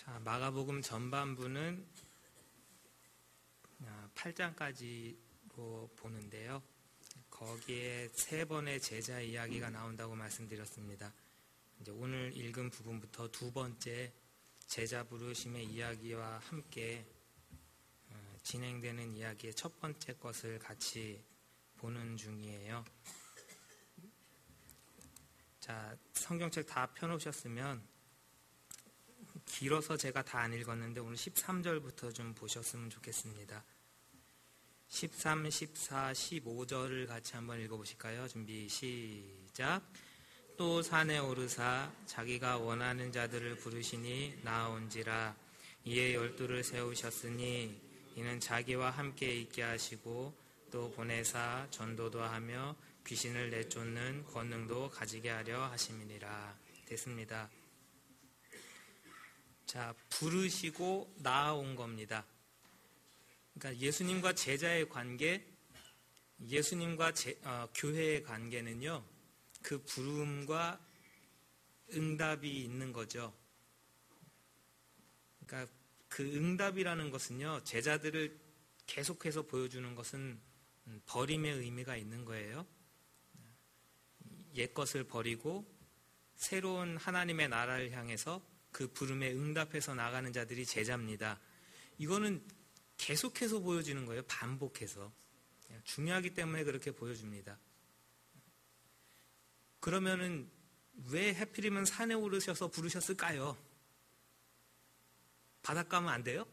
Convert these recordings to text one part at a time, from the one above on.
자, 마가복음 전반부는 8장까지로 보는데요. 거기에 3번의 제자 이야기가 나온다고 말씀드렸습니다. 이제 오늘 읽은 부분부터 두 번째 제자 부르심의 이야기와 함께 진행되는 이야기의 첫 번째 것을 같이 보는 중이에요. 자, 성경책 다 펴놓으셨으면 길어서 제가 다 안 읽었는데 오늘 13절부터 좀 보셨으면 좋겠습니다. 13, 14, 15절을 같이 한번 읽어보실까요? 준비 시작. 또 산에 오르사 자기가 원하는 자들을 부르시니 나온지라. 이에 12를 세우셨으니 이는 자기와 함께 있게 하시고 또 보내사 전도도 하며 귀신을 내쫓는 권능도 가지게 하려 하심이니라. 됐습니다. 자, 부르시고 나아온 겁니다. 그러니까 예수님과 제자의 관계, 예수님과 교회의 관계는요, 그 부름과 응답이 있는 거죠. 그러니까 그 응답이라는 것은요, 제자들을 계속해서 보여주는 것은 버림의 의미가 있는 거예요. 옛것을 버리고 새로운 하나님의 나라를 향해서 그 부름에 응답해서 나가는 자들이 제자입니다. 이거는 계속해서 보여주는 거예요. 반복해서. 중요하기 때문에 그렇게 보여줍니다. 그러면은 왜 하필이면 산에 오르셔서 부르셨을까요? 바닷가면 안 돼요?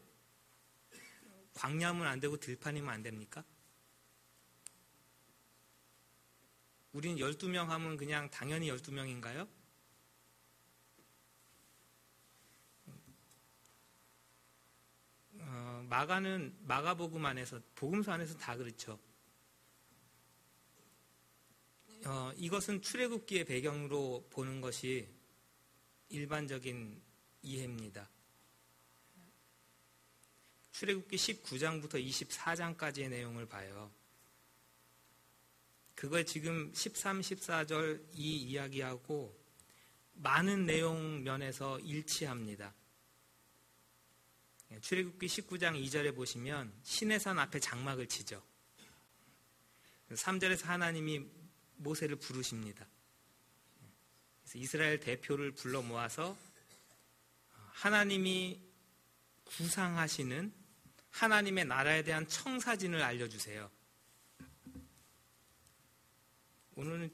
광야면 안 되고 들판이면 안 됩니까? 우린 12명 하면 그냥 당연히 12명인가요? 마가복음 안에서, 복음서 안에서 다 그렇죠. 이것은 출애굽기의 배경으로 보는 것이 일반적인 이해입니다. 출애굽기 19장부터 24장까지의 내용을 봐요. 그걸 지금 13, 14절 이 이야기하고 많은 내용 면에서 일치합니다. 출애굽기 19장 2절에 보시면 시내산 앞에 장막을 치죠. 3절에서 하나님이 모세를 부르십니다. 그래서 이스라엘 대표를 불러 모아서 하나님이 구상하시는 하나님의 나라에 대한 청사진을 알려주세요. 오늘은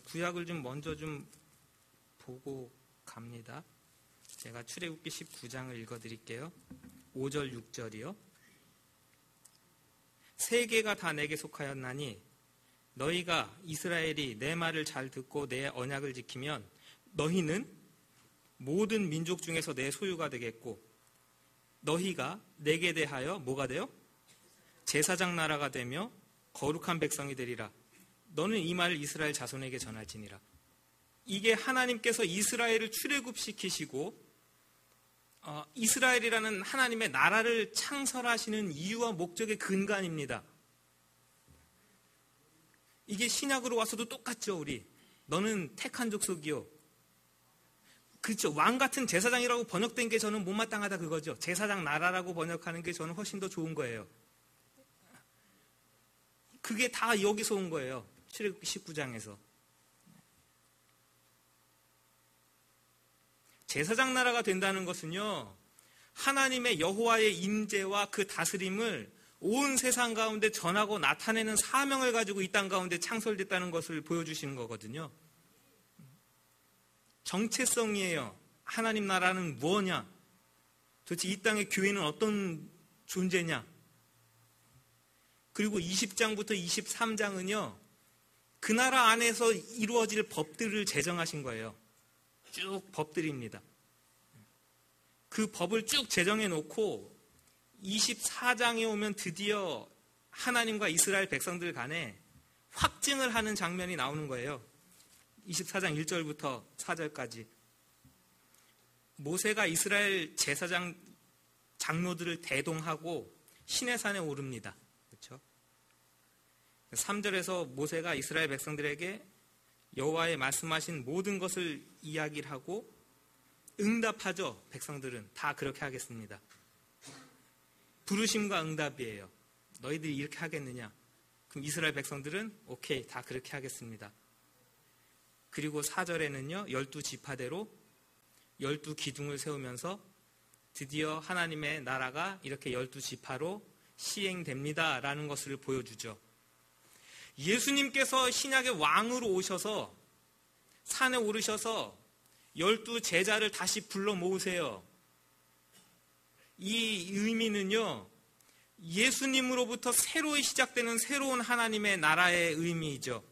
구약을 좀 먼저 좀 보고 갑니다. 제가 출애굽기 19장을 읽어드릴게요. 5절 6절이요. 세계가 다 내게 속하였나니 너희가 이스라엘이 내 말을 잘 듣고 내 언약을 지키면 너희는 모든 민족 중에서 내 소유가 되겠고 너희가 내게 대하여 뭐가 돼요? 제사장 나라가 되며 거룩한 백성이 되리라. 너는 이 말을 이스라엘 자손에게 전할지니라. 이게 하나님께서 이스라엘을 출애굽시키시고 이스라엘이라는 하나님의 나라를 창설하시는 이유와 목적의 근간입니다. 이게 신약으로 와서도 똑같죠. 우리 너는 택한 족속이요. 그렇죠. 왕 같은 제사장이라고 번역된 게 저는 못마땅하다 그거죠. 제사장 나라라고 번역하는 게 저는 훨씬 더 좋은 거예요. 그게 다 여기서 온 거예요. 출애굽기 19장에서. 제사장 나라가 된다는 것은요, 하나님의 여호와의 임재와 그 다스림을 온 세상 가운데 전하고 나타내는 사명을 가지고 이 땅 가운데 창설됐다는 것을 보여주시는 거거든요. 정체성이에요. 하나님 나라는 뭐냐? 도대체 이 땅의 교회는 어떤 존재냐? 그리고 20장부터 23장은요, 그 나라 안에서 이루어질 법들을 제정하신 거예요. 쭉 법들입니다. 그 법을 쭉 제정해 놓고 24장에 오면 드디어 하나님과 이스라엘 백성들 간에 확증을 하는 장면이 나오는 거예요. 24장 1절부터 4절까지. 모세가 이스라엘 제사장 장로들을 대동하고 시내산에 오릅니다. 그렇죠? 3절에서 모세가 이스라엘 백성들에게 여호와의 말씀하신 모든 것을 이야기를 하고 응답하죠. 백성들은 다 그렇게 하겠습니다. 부르심과 응답이에요. 너희들이 이렇게 하겠느냐? 그럼 이스라엘 백성들은 오케이, 다 그렇게 하겠습니다. 그리고 4절에는요, 12지파대로 12기둥을 세우면서 드디어 하나님의 나라가 이렇게 12지파로 시행됩니다라는 것을 보여주죠. 예수님께서 신약의 왕으로 오셔서 산에 오르셔서 12제자를 다시 불러 모으세요. 이 의미는요, 예수님으로부터 새로이 시작되는 새로운 하나님의 나라의 의미이죠.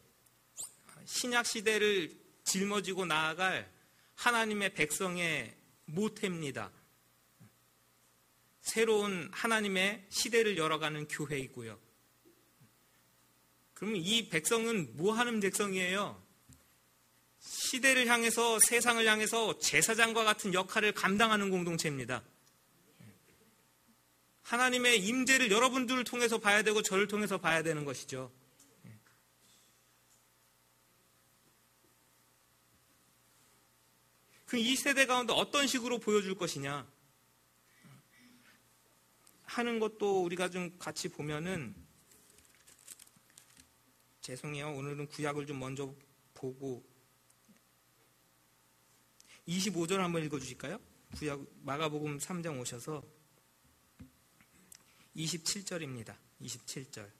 신약 시대를 짊어지고 나아갈 하나님의 백성의 모태입니다. 새로운 하나님의 시대를 열어가는 교회이고요. 그러면 이 백성은 뭐 하는 백성이에요? 시대를 향해서, 세상을 향해서 제사장과 같은 역할을 감당하는 공동체입니다. 하나님의 임재를 여러분들을 통해서 봐야 되고 저를 통해서 봐야 되는 것이죠. 그럼 이 세대 가운데 어떤 식으로 보여줄 것이냐 하는 것도 우리가 좀 같이 보면은, 죄송해요. 오늘은 구약을 좀 먼저 보고 25절 한번 읽어주실까요? 구약 마가복음 3장 오셔서 27절입니다. 27절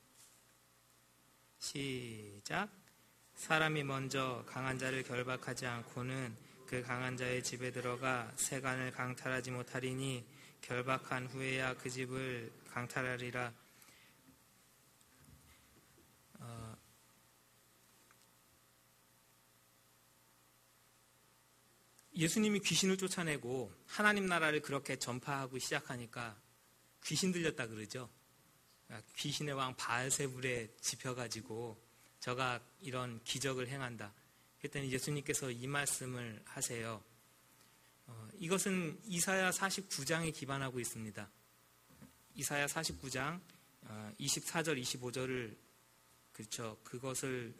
시작. 사람이 먼저 강한 자를 결박하지 않고는 그 강한 자의 집에 들어가 세간을 강탈하지 못하리니 결박한 후에야 그 집을 강탈하리라. 예수님이 귀신을 쫓아내고 하나님 나라를 그렇게 전파하고 시작하니까 귀신 들렸다 그러죠. 귀신의 왕 바알세불에 집혀가지고 저가 이런 기적을 행한다. 그랬더니 예수님께서 이 말씀을 하세요. 이것은 이사야 49장에 기반하고 있습니다. 이사야 49장 24절 25절을 그렇죠. 그것을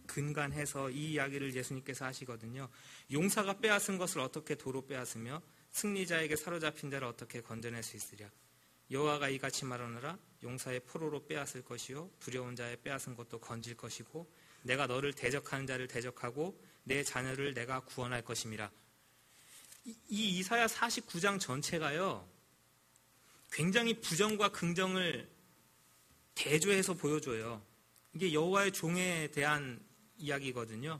근간해서 이 이야기를 예수님께서 하시거든요. 용사가 빼앗은 것을 어떻게 도로 빼앗으며 승리자에게 사로잡힌 자를 어떻게 건져낼 수 있으랴. 여호와가 이같이 말하노라. 용사의 포로로 빼앗을 것이요 두려운 자의 빼앗은 것도 건질 것이고 내가 너를 대적하는 자를 대적하고 내 자녀를 내가 구원할 것임이라. 이 이사야 49장 전체가요, 굉장히 부정과 긍정을 대조해서 보여줘요. 이게 여호와의 종에 대한 이야기거든요.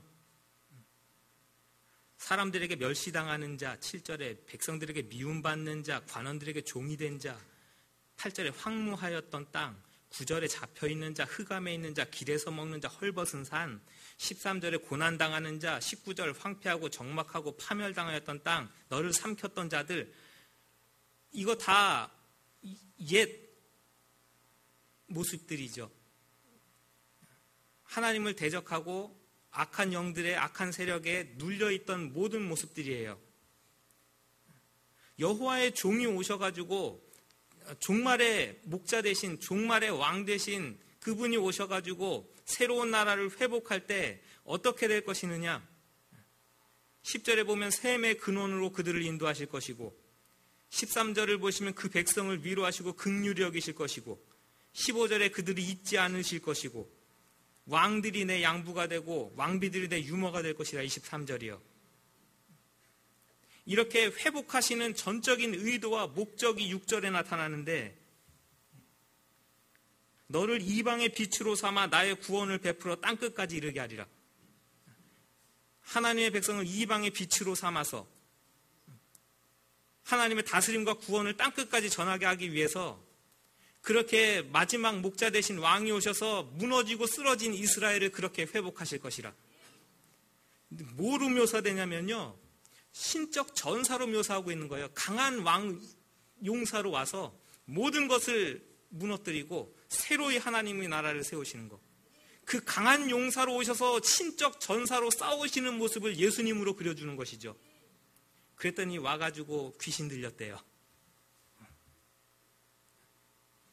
사람들에게 멸시당하는 자, 7절에 백성들에게 미움받는 자, 관원들에게 종이 된 자, 8절에 황무하였던 땅, 9절에 잡혀있는 자, 흑암에 있는 자, 길에서 먹는 자, 헐벗은 산, 13절에 고난당하는 자, 19절 황폐하고 적막하고 파멸당하였던 땅, 너를 삼켰던 자들, 이거 다 옛 모습들이죠. 하나님을 대적하고 악한 영들의 악한 세력에 눌려있던 모든 모습들이에요. 여호와의 종이 오셔가지고 종말의 목자 대신, 종말의 왕 대신 그분이 오셔가지고 새로운 나라를 회복할 때 어떻게 될 것이느냐. 10절에 보면 샘의 근원으로 그들을 인도하실 것이고, 13절을 보시면 그 백성을 위로하시고 긍휼히 여기실 것이고, 15절에 그들이 잊지 않으실 것이고, 왕들이 내 양부가 되고 왕비들이 내 유모가 될 것이라. 23절이요. 이렇게 회복하시는 전적인 의도와 목적이 6절에 나타나는데, 너를 이방의 빛으로 삼아 나의 구원을 베풀어 땅끝까지 이르게 하리라. 하나님의 백성을 이방의 빛으로 삼아서 하나님의 다스림과 구원을 땅끝까지 전하게 하기 위해서 그렇게 마지막 목자 되신 왕이 오셔서 무너지고 쓰러진 이스라엘을 그렇게 회복하실 것이라. 뭐로 묘사되냐면요, 신적 전사로 묘사하고 있는 거예요. 강한 왕 용사로 와서 모든 것을 무너뜨리고 새로이 하나님의 나라를 세우시는 거. 그 강한 용사로 오셔서 신적 전사로 싸우시는 모습을 예수님으로 그려주는 것이죠. 그랬더니 와가지고 귀신 들렸대요.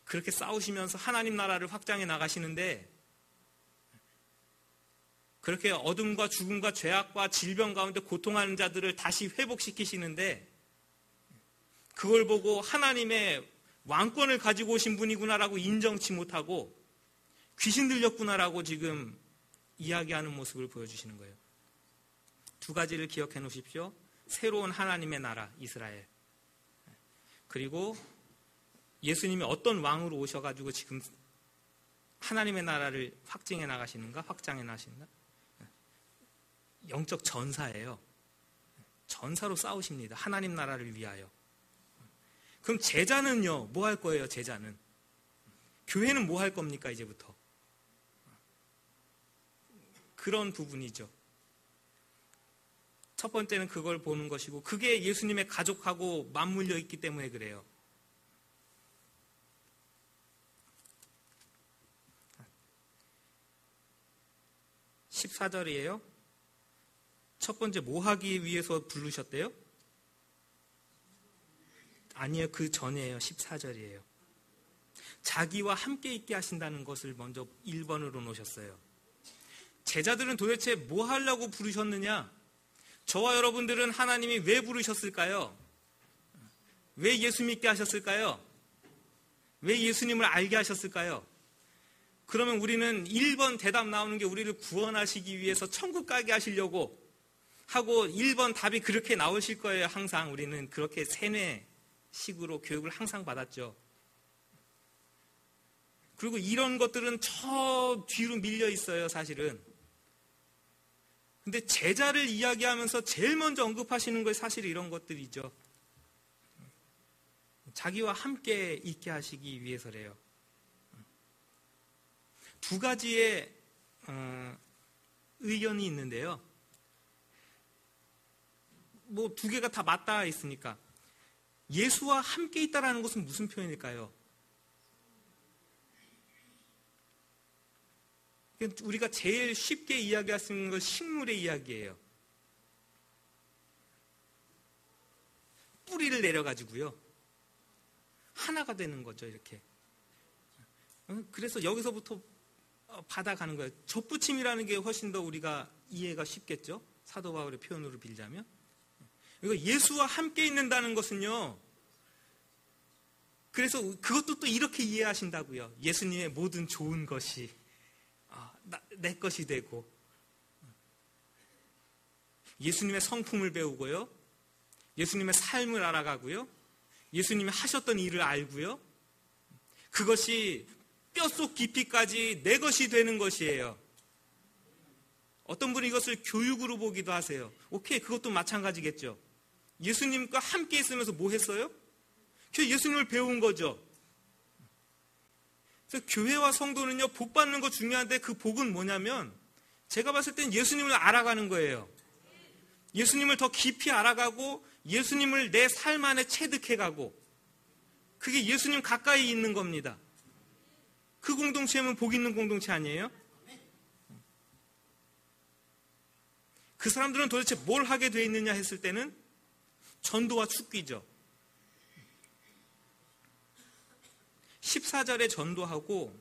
그렇게 싸우시면서 하나님 나라를 확장해 나가시는데, 그렇게 어둠과 죽음과 죄악과 질병 가운데 고통하는 자들을 다시 회복시키시는데 그걸 보고 하나님의 왕권을 가지고 오신 분이구나라고 인정치 못하고 귀신 들렸구나라고 지금 이야기하는 모습을 보여주시는 거예요. 두 가지를 기억해 놓으십시오. 새로운 하나님의 나라 이스라엘, 그리고 예수님이 어떤 왕으로 오셔가지고 지금 하나님의 나라를 확증해 나가시는가, 확장해 나가시는가? 영적 전사예요. 전사로 싸우십니다. 하나님 나라를 위하여. 그럼 제자는요, 뭐 할 거예요, 제자는? 교회는 뭐 할 겁니까, 이제부터? 그런 부분이죠. 첫 번째는 그걸 보는 것이고, 그게 예수님의 가족하고 맞물려 있기 때문에 그래요. (14절이에요) 첫 번째 뭐 하기 위해서 부르셨대요? 아니에요. 그 전이에요. 14절이에요. 자기와 함께 있게 하신다는 것을 먼저 1번으로 놓으셨어요. 제자들은 도대체 뭐 하려고 부르셨느냐? 저와 여러분들은 하나님이 왜 부르셨을까요? 왜 예수 믿게 하셨을까요? 왜 예수님을 알게 하셨을까요? 그러면 우리는 1번 대답 나오는 게 우리를 구원하시기 위해서 천국 가게 하시려고 하고 1번 답이 그렇게 나오실 거예요. 항상 우리는 그렇게 세뇌식으로 교육을 항상 받았죠. 그리고 이런 것들은 저 뒤로 밀려 있어요, 사실은. 근데 제자를 이야기하면서 제일 먼저 언급하시는 게 사실 이런 것들이죠. 자기와 함께 있게 하시기 위해서래요. 두 가지의 의견이 있는데요. 뭐 두 개가 다 맞닿아 있으니까. 예수와 함께 있다라는 것은 무슨 표현일까요? 우리가 제일 쉽게 이야기할 수 있는 건 식물의 이야기예요. 뿌리를 내려가지고요. 하나가 되는 거죠, 이렇게. 그래서 여기서부터 받아가는 거예요. 접붙임이라는 게 훨씬 더 우리가 이해가 쉽겠죠? 사도 바울의 표현으로 빌자면. 이거 예수와 함께 있는다는 것은요. 그래서 그것도 또 이렇게 이해하신다고요. 예수님의 모든 좋은 것이 내 것이 되고, 예수님의 성품을 배우고요, 예수님의 삶을 알아가고요, 예수님이 하셨던 일을 알고요, 그것이 뼛속 깊이까지 내 것이 되는 것이에요. 어떤 분이 이것을 교육으로 보기도 하세요. 오케이, 그것도 마찬가지겠죠. 예수님과 함께 있으면서 뭐 했어요? 예수님을 배운 거죠. 그래서 교회와 성도는요, 복 받는 거 중요한데 그 복은 뭐냐면 제가 봤을 땐 예수님을 알아가는 거예요. 예수님을 더 깊이 알아가고 예수님을 내 삶 안에 체득해가고, 그게 예수님 가까이 있는 겁니다. 그 공동체면 복 있는 공동체 아니에요? 그 사람들은 도대체 뭘 하게 돼 있느냐 했을 때는 전도와 축기죠. 14절에 전도하고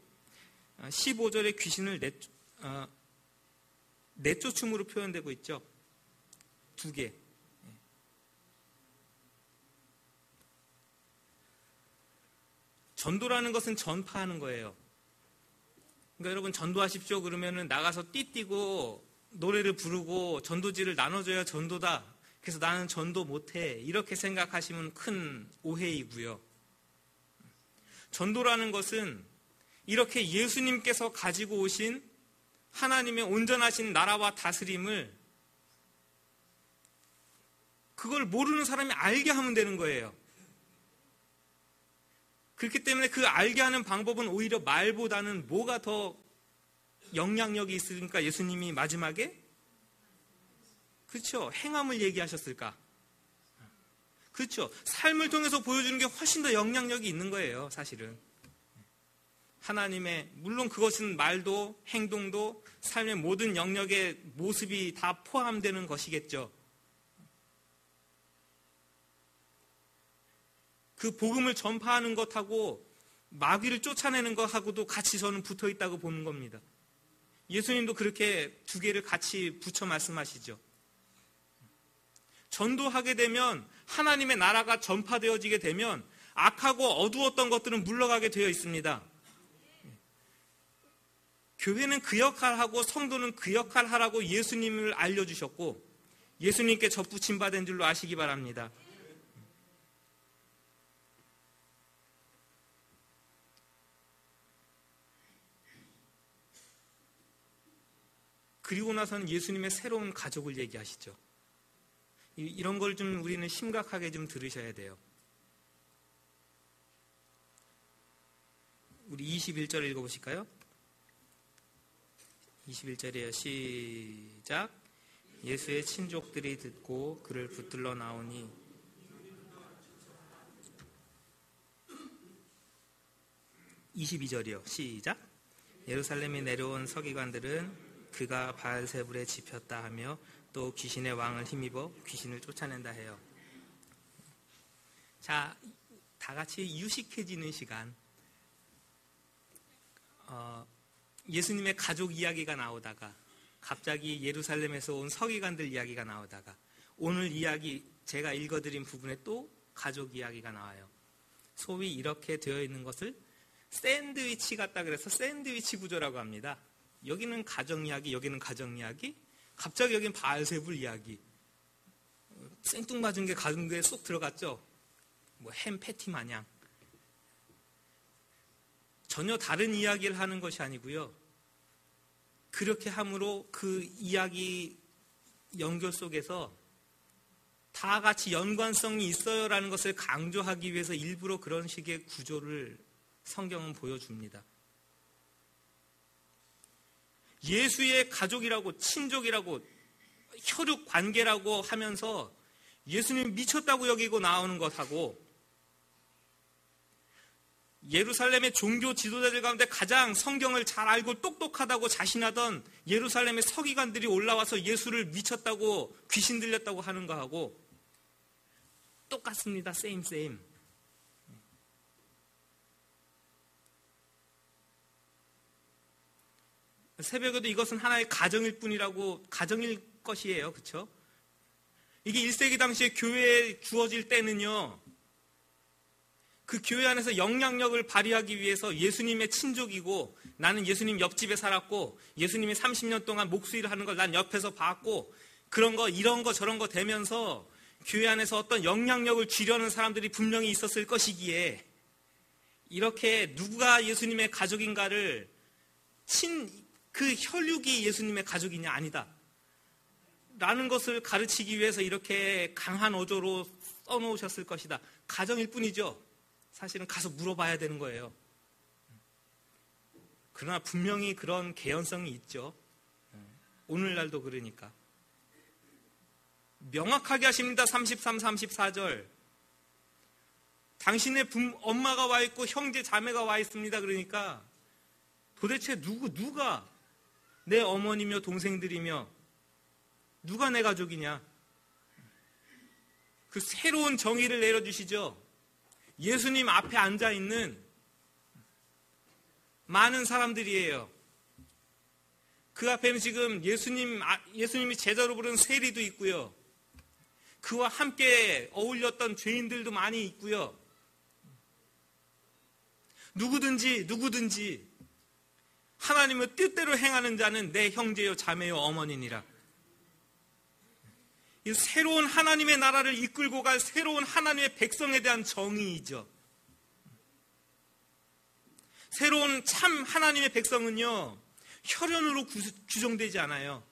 15절에 귀신을 내쫓음으로 표현되고 있죠. 두 개. 전도라는 것은 전파하는 거예요. 그러니까 여러분 전도하십시오 그러면은 나가서 띠뛰고 노래를 부르고 전도지를 나눠줘야 전도다. 그래서 나는 전도 못해. 이렇게 생각하시면 큰 오해이고요. 전도라는 것은 이렇게 예수님께서 가지고 오신 하나님의 온전하신 나라와 다스림을 그걸 모르는 사람이 알게 하면 되는 거예요. 그렇기 때문에 그 알게 하는 방법은 오히려 말보다는 뭐가 더 영향력이 있으니까 예수님이 마지막에 그렇죠. 행함을 얘기하셨을까? 그렇죠. 삶을 통해서 보여주는 게 훨씬 더 영향력이 있는 거예요, 사실은. 하나님의, 물론 그것은 말도 행동도 삶의 모든 영역의 모습이 다 포함되는 것이겠죠. 그 복음을 전파하는 것하고 마귀를 쫓아내는 것하고도 같이 저는 붙어 있다고 보는 겁니다. 예수님도 그렇게 두 개를 같이 붙여 말씀하시죠. 전도하게 되면 하나님의 나라가 전파되어지게 되면 악하고 어두웠던 것들은 물러가게 되어 있습니다. 교회는 그 역할하고 성도는 그 역할하라고 예수님을 알려주셨고 예수님께 접붙임 받은 줄로 아시기 바랍니다. 그리고 나서는 예수님의 새로운 가족을 얘기하시죠. 이런 걸 좀 우리는 심각하게 좀 들으셔야 돼요. 우리 21절 읽어보실까요? 21절이에요. 시작. 예수의 친족들이 듣고 그를 붙들러 나오니 (22절이요) 시작. 예루살렘에 내려온 서기관들은 그가 바알세불에 집혔다 하며 또 귀신의 왕을 힘입어 귀신을 쫓아낸다 해요. 자, 다 같이 유식해지는 시간. 예수님의 가족 이야기가 나오다가 갑자기 예루살렘에서 온 서기관들 이야기가 나오다가 오늘 이야기 제가 읽어드린 부분에 또 가족 이야기가 나와요. 소위 이렇게 되어 있는 것을 샌드위치 같다 그래서 샌드위치 구조라고 합니다. 여기는 가정 이야기, 여기는 가정 이야기, 갑자기 여기는 바알세불 이야기. 생뚱맞은 게 가정에 쏙 들어갔죠. 뭐 햄 패티 마냥. 전혀 다른 이야기를 하는 것이 아니고요. 그렇게 함으로 그 이야기 연결 속에서 다 같이 연관성이 있어요라는 것을 강조하기 위해서 일부러 그런 식의 구조를 성경은 보여줍니다. 예수의 가족이라고 친족이라고 혈육 관계라고 하면서 예수님 미쳤다고 여기고 나오는 것하고 예루살렘의 종교 지도자들 가운데 가장 성경을 잘 알고 똑똑하다고 자신하던 예루살렘의 서기관들이 올라와서 예수를 미쳤다고 귀신 들렸다고 하는 거하고 똑같습니다. same. 새벽에도 이것은 하나의 가정일 뿐이라고 가정일 것이에요. 그렇죠? 이게 1세기 당시에 교회에 주어질 때는요. 그 교회 안에서 영향력을 발휘하기 위해서 예수님의 친족이고 나는 예수님 옆집에 살았고 예수님이 30년 동안 목수일을 하는 걸 난 옆에서 봤고 그런 거 이런 거 저런 거 되면서 교회 안에서 어떤 영향력을 쥐려는 사람들이 분명히 있었을 것이기에 이렇게 누가 예수님의 가족인가를 그 혈육이 예수님의 가족이냐 아니다 라는 것을 가르치기 위해서 이렇게 강한 어조로 써놓으셨을 것이다. 가정일 뿐이죠. 사실은 가서 물어봐야 되는 거예요. 그러나 분명히 그런 개연성이 있죠. 오늘날도 그러니까. 명확하게 하십니다. 33, 34절. 당신의 엄마가 와 있고 형제 자매가 와 있습니다. 그러니까 도대체 누가 내 어머니며 동생들이며 누가 내 가족이냐. 그 새로운 정의를 내려주시죠. 예수님 앞에 앉아있는 많은 사람들이에요. 그 앞에는 지금 예수님이 제자로 부른 세리도 있고요. 그와 함께 어울렸던 죄인들도 많이 있고요. 누구든지 하나님의 뜻대로 행하는 자는 내 형제요 자매요 어머니니라. 이 새로운 하나님의 나라를 이끌고 갈 새로운 하나님의 백성에 대한 정의이죠. 새로운 참 하나님의 백성은요 혈연으로 규정되지 않아요.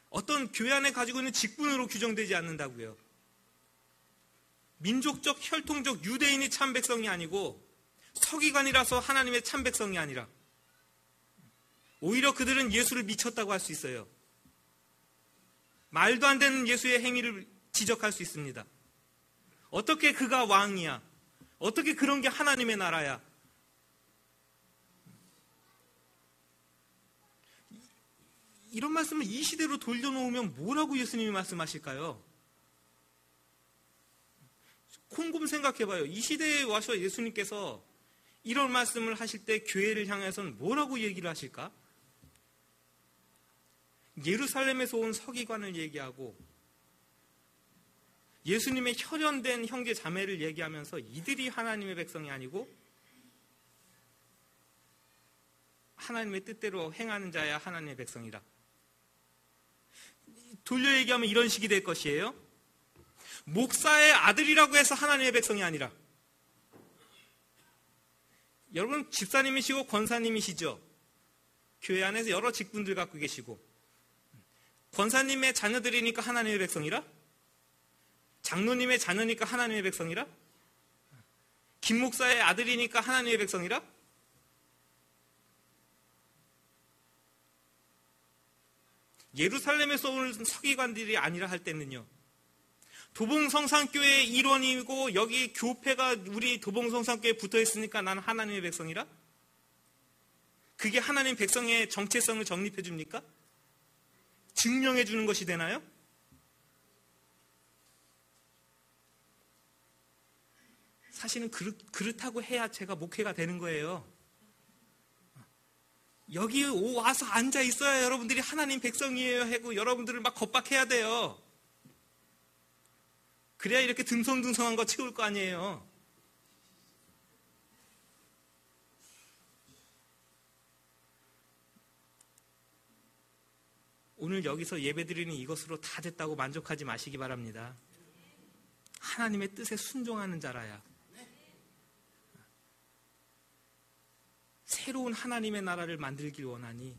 어떤 교회 안에 가지고 있는 직분으로 규정되지 않는다고요. 민족적 혈통적 유대인이 참 백성이 아니고 서기관이라서 하나님의 참 백성이 아니라 오히려 그들은 예수를 미쳤다고 할 수 있어요. 말도 안 되는 예수의 행위를 지적할 수 있습니다. 어떻게 그가 왕이야? 어떻게 그런 게 하나님의 나라야? 이런 말씀을 이 시대로 돌려놓으면 뭐라고 예수님이 말씀하실까요? 곰곰 생각해봐요. 이 시대에 와서 예수님께서 이런 말씀을 하실 때 교회를 향해서는 뭐라고 얘기를 하실까? 예루살렘에서 온 서기관을 얘기하고 예수님의 혈연된 형제 자매를 얘기하면서 이들이 하나님의 백성이 아니고 하나님의 뜻대로 행하는 자야 하나님의 백성이라. 돌려 얘기하면 이런 식이 될 것이에요. 목사의 아들이라고 해서 하나님의 백성이 아니라, 여러분 집사님이시고 권사님이시죠. 교회 안에서 여러 직분들 갖고 계시고, 권사님의 자녀들이니까 하나님의 백성이라? 장로님의 자녀니까 하나님의 백성이라? 김 목사의 아들이니까 하나님의 백성이라? 예루살렘에서 온 서기관들이 아니라 할 때는요, 도봉성산교회의 일원이고 여기 교회가 우리 도봉성산교회에 붙어있으니까 나는 하나님의 백성이라? 그게 하나님 백성의 정체성을 정립해 줍니까? 증명해 주는 것이 되나요? 사실은 그렇다고 해야 제가 목회가 되는 거예요. 여기 와서 앉아 있어야 여러분들이 하나님 백성이에요 하고 여러분들을 막 겁박해야 돼요. 그래야 이렇게 듬성듬성한 거 채울 거 아니에요. 오늘 여기서 예배드리는 이것으로 다 됐다고 만족하지 마시기 바랍니다. 하나님의 뜻에 순종하는 자라야 새로운 하나님의 나라를 만들길 원하니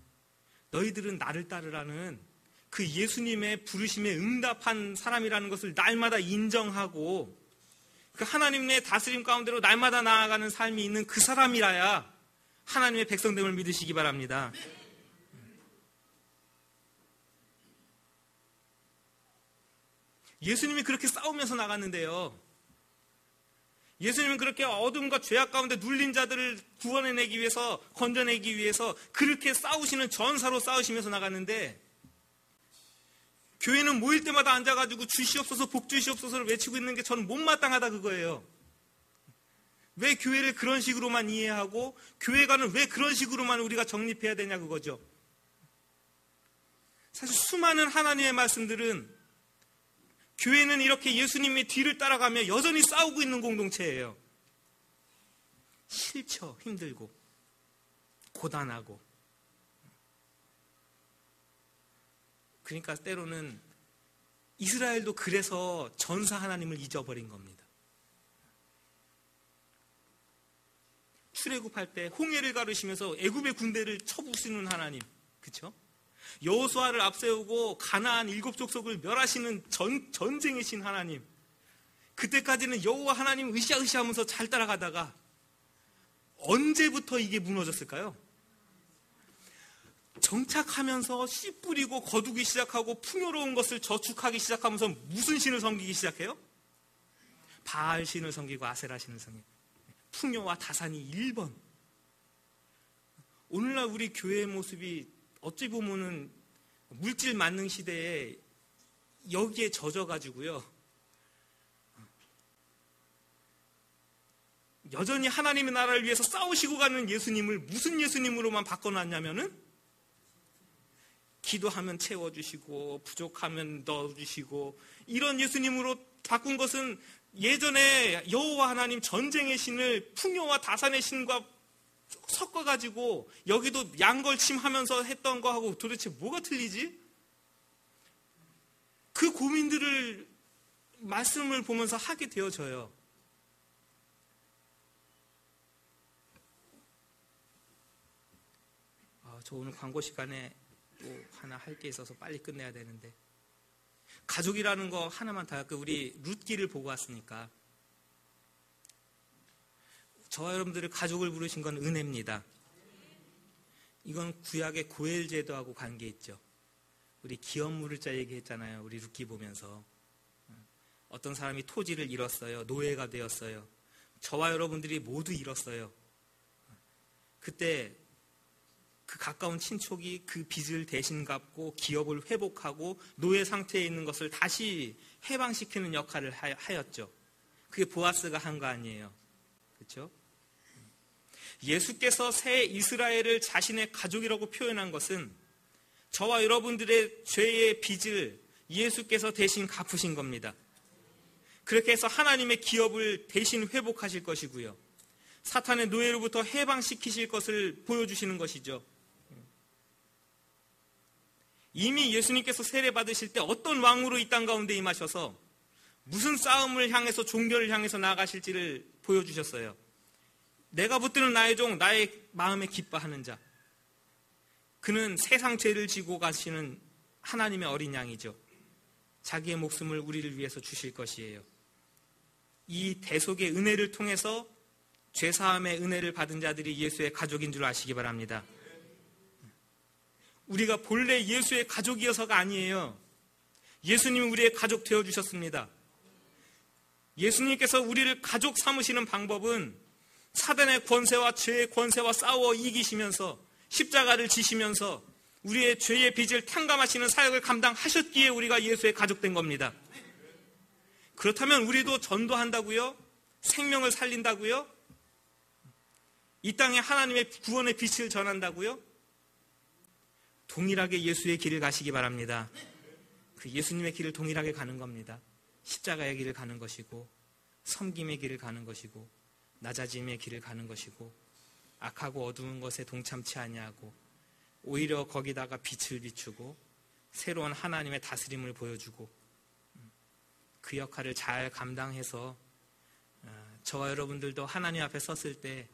너희들은 나를 따르라는 그 예수님의 부르심에 응답한 사람이라는 것을 날마다 인정하고 그 하나님의 다스림 가운데로 날마다 나아가는 삶이 있는 그 사람이라야 하나님의 백성됨을 믿으시기 바랍니다. 예수님이 그렇게 싸우면서 나갔는데요, 예수님은 그렇게 어둠과 죄악 가운데 눌린 자들을 구원해내기 위해서, 건져내기 위해서 그렇게 싸우시는 전사로 싸우시면서 나갔는데, 교회는 모일 때마다 앉아가지고 주시옵소서 복 주시옵소서를 외치고 있는 게 저는 못마땅하다 그거예요. 왜 교회를 그런 식으로만 이해하고 교회관을 왜 그런 식으로만 우리가 정립해야 되냐 그거죠. 사실 수많은 하나님의 말씀들은 교회는 이렇게 예수님의 뒤를 따라가며 여전히 싸우고 있는 공동체예요. 싫죠. 힘들고 고단하고. 그러니까 때로는 이스라엘도 그래서 전사 하나님을 잊어버린 겁니다. 출애굽할 때 홍해를 가르시면서 애굽의 군대를 쳐부수는 하나님, 그렇죠? 여호수아를 앞세우고 가나안 7족속을 멸하시는 전쟁의 신 하나님, 그때까지는 여호와 하나님 으쌰으쌰하면서 잘 따라가다가 언제부터 이게 무너졌을까요? 정착하면서 씨 뿌리고 거두기 시작하고 풍요로운 것을 저축하기 시작하면서 무슨 신을 섬기기 시작해요? 바알 신을 섬기고 아세라 신을 섬기고, 풍요와 다산이 1번. 오늘날 우리 교회의 모습이 어찌 보면은 물질 만능 시대에 여기에 젖어가지고요, 여전히 하나님의 나라를 위해서 싸우시고 가는 예수님을 무슨 예수님으로만 바꿔놨냐면은 기도하면 채워주시고 부족하면 넣어주시고 이런 예수님으로 바꾼 것은 예전에 여호와 하나님 전쟁의 신을 풍요와 다산의 신과 섞어가지고 여기도 양걸침하면서 했던 거하고 도대체 뭐가 틀리지? 그 고민들을 말씀을 보면서 하게 되어져요. 저 오늘 광고 시간에 또 하나 할 게 있어서 빨리 끝내야 되는데, 가족이라는 거 하나만 더 할게요. 우리 룻기를 보고 왔으니까. 저와 여러분들을 가족을 부르신 건 은혜입니다. 이건 구약의 고엘 제도하고 관계 있죠. 우리 기업 물을 자 얘기했잖아요. 우리 룻기 보면서. 어떤 사람이 토지를 잃었어요. 노예가 되었어요. 저와 여러분들이 모두 잃었어요. 그때 그 가까운 친척이 그 빚을 대신 갚고 기업을 회복하고 노예 상태에 있는 것을 다시 해방시키는 역할을 하였죠. 그게 보아스가 한 거 아니에요. 그렇죠? 예수께서 새 이스라엘을 자신의 가족이라고 표현한 것은 저와 여러분들의 죄의 빚을 예수께서 대신 갚으신 겁니다. 그렇게 해서 하나님의 기업을 대신 회복하실 것이고요. 사탄의 노예로부터 해방시키실 것을 보여주시는 것이죠. 이미 예수님께서 세례받으실 때 어떤 왕으로 이 땅 가운데 임하셔서 무슨 싸움을 향해서 종교를 향해서 나가실지를 보여주셨어요. 내가 붙드는 나의 종, 나의 마음에 기뻐하는 자. 그는 세상 죄를 지고 가시는 하나님의 어린 양이죠. 자기의 목숨을 우리를 위해서 주실 것이에요. 이 대속의 은혜를 통해서 죄사함의 은혜를 받은 자들이 예수의 가족인 줄 아시기 바랍니다. 우리가 본래 예수의 가족이어서가 아니에요. 예수님이 우리의 가족 되어주셨습니다. 예수님께서 우리를 가족 삼으시는 방법은 사단의 권세와 죄의 권세와 싸워 이기시면서 십자가를 지시면서 우리의 죄의 빚을 탕감하시는 사역을 감당하셨기에 우리가 예수의 가족된 겁니다. 그렇다면 우리도 전도한다고요? 생명을 살린다고요? 이 땅에 하나님의 구원의 빛을 전한다고요? 동일하게 예수의 길을 가시기 바랍니다. 그 예수님의 길을 동일하게 가는 겁니다. 십자가의 길을 가는 것이고, 섬김의 길을 가는 것이고, 낮아짐의 길을 가는 것이고, 악하고 어두운 것에 동참치 아니하고, 오히려 거기다가 빛을 비추고 새로운 하나님의 다스림을 보여주고, 그 역할을 잘 감당해서 저와 여러분들도 하나님 앞에 섰을 때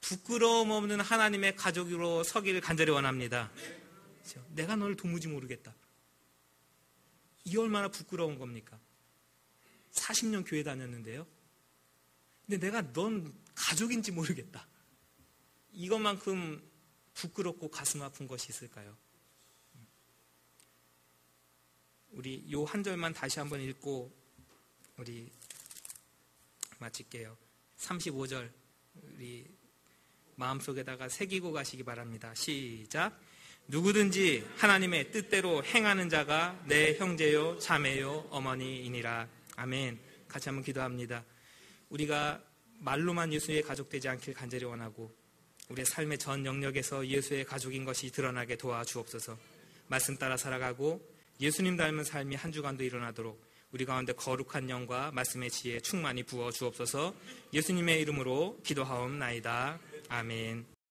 부끄러움 없는 하나님의 가족으로 서기를 간절히 원합니다. 내가 너를 도무지 모르겠다. 이 얼마나 부끄러운 겁니까? 40년 교회 다녔는데요. 근데 내가 넌 가족인지 모르겠다. 이것만큼 부끄럽고 가슴 아픈 것이 있을까요? 우리 요 한 절만 다시 한번 읽고 우리 마칠게요. 35절 우리 마음속에다가 새기고 가시기 바랍니다. 시작. 누구든지 하나님의 뜻대로 행하는 자가 내 형제요 자매요 어머니이니라. 아멘. 같이 한번 기도합니다. 우리가 말로만 예수의 가족 되지 않길 간절히 원하고 우리의 삶의 전 영역에서 예수의 가족인 것이 드러나게 도와주옵소서. 말씀 따라 살아가고 예수님 닮은 삶이 한 주간도 일어나도록 우리 가운데 거룩한 영과 말씀의 지혜 충만히 부어 주옵소서. 예수님의 이름으로 기도하옵나이다. 아멘.